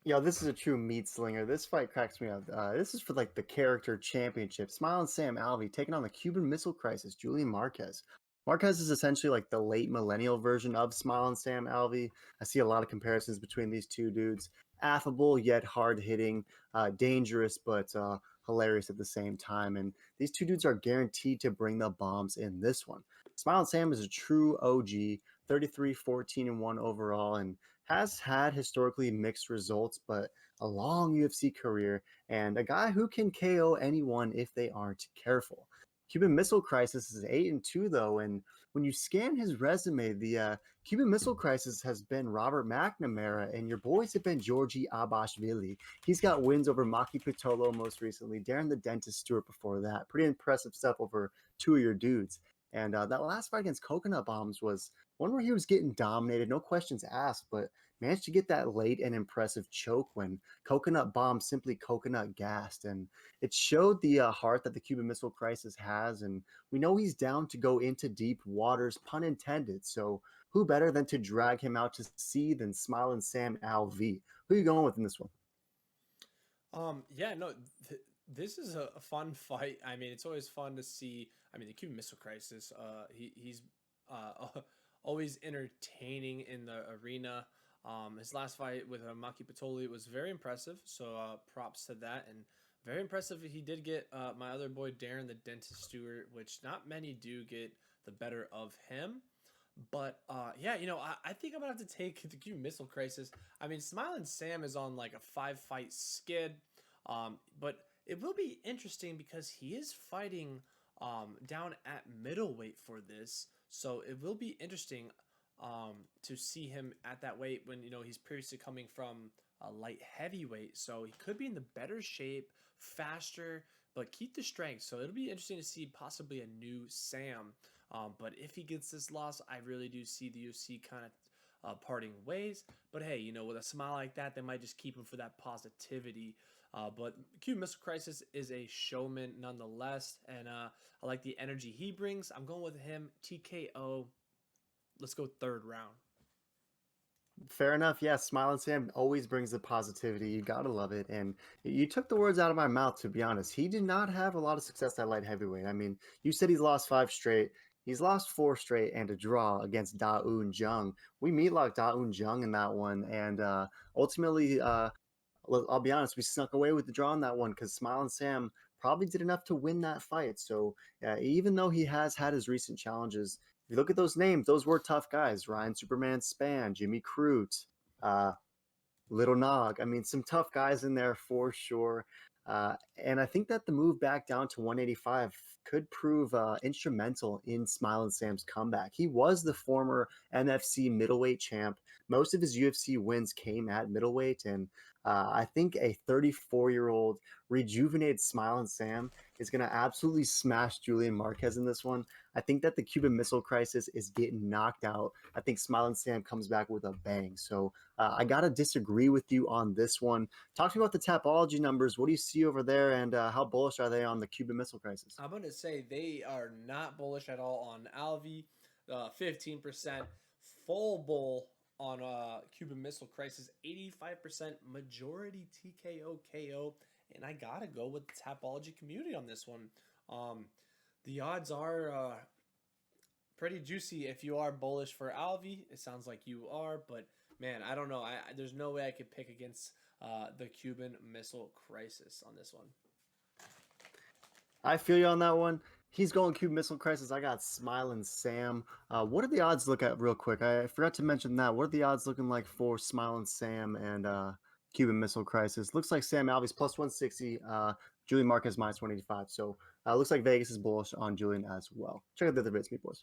Yo, this is a true meat slinger. This fight cracks me up. This is for like the character championship. Smile and Sam Alvey taking on the Cuban Missile Crisis, Julian Marquez. Marquez is essentially like the late millennial version of Smile and Sam Alvey. I see a lot of comparisons between these two dudes. Affable yet hard hitting, dangerous but hilarious at the same time. And these two dudes are guaranteed to bring the bombs in this one. Smile and Sam is a true OG, 33, 14, and 1 overall, and has had historically mixed results, but a long UFC career and a guy who can KO anyone if they aren't careful. Cuban Missile Crisis is 8-2 though, and when you scan his resume, the Cuban Missile Crisis has been Robert McNamara, and your boys have been Georgi Abashvili. He's got wins over Maki Pitolo most recently, Darren the Dentist Stewart before that. Pretty impressive stuff over two of your dudes. And that last fight against Coconut Bombs was one where he was getting dominated, no questions asked, but managed to get that late and impressive choke when Coconut Bomb simply coconut gassed. And it showed the heart that the Cuban Missile Crisis has. And we know he's down to go into deep waters, pun intended. So who better than to drag him out to sea than Smiling Sam Alvey? Who are you going with in this one? Yeah, no, this is a fun fight. I mean, it's always fun to see. I mean, the Cuban Missile Crisis. He's always entertaining in the arena. His last fight with Maki Patoli was very impressive. So props to that, and very impressive. He did get my other boy Darren the Dentist Stewart, which not many do get the better of him. But yeah, I think I'm gonna have to take the Cuban Missile Crisis. I mean, Smiling Sam is on like a 5-fight skid, but it will be interesting because he is fighting down at middleweight for this, so it will be interesting to see him at that weight when he's previously coming from a light heavyweight. So he could be in the better shape, faster, but keep the strength. So it'll be interesting to see possibly a new Sam. But if he gets this loss, I really do see the UFC kind of parting ways. But hey, with a smile like that, they might just keep him for that positivity. But Cuban Missile Crisis is a showman nonetheless, and I like the energy he brings. I'm going with him TKO. Let's go third round. Fair enough. Yeah, Smiling Sam always brings the positivity. You gotta love it. And you took the words out of my mouth, to be honest. He did not have a lot of success at light heavyweight. I mean, you said he's lost five straight. He's lost four straight and a draw against Da Un Jung. We meatlocked Da Un Jung in that one, and ultimately, I'll be honest, we snuck away with the draw on that one because Smiling Sam probably did enough to win that fight. So even though he has had his recent challenges, if you look at those names, those were tough guys. Ryan Superman Span, Jimmy Crute, uh, Little Nog. I mean, some tough guys in there for sure. And I think that the move back down to 185 could prove instrumental in Smilin' Sam's comeback. He was the former NFC middleweight champ. Most of his UFC wins came at middleweight, and I think a 34-year-old rejuvenated Smilin' Sam is going to absolutely smash Julian Marquez in this one. I think that the Cuban Missile Crisis is getting knocked out. I think Smilin' Sam comes back with a bang. So I got to disagree with you on this one. Talk to me about the Tapology numbers. What do you see over there, and how bullish are they on the Cuban Missile Crisis? I'm going to say they are not bullish at all on Alvi. 15% full bull on Cuban Missile Crisis, 85% majority TKO KO, and I gotta go with the Tapology community on this one. The odds are pretty juicy if you are bullish for Alvi. It sounds like you are, but man, I don't know. There's no way I could pick against the Cuban Missile Crisis on this one. I feel you on that one. He's going Cuban Missile Crisis. I got Smiling Sam. What are the odds look at real quick? I forgot to mention that. What are the odds looking like for Smiling Sam and Cuban Missile Crisis? Looks like Sam Alvey's plus 160, Julian Marquez minus 185. So looks like Vegas is bullish on Julian as well. Check out the other bits, me boys.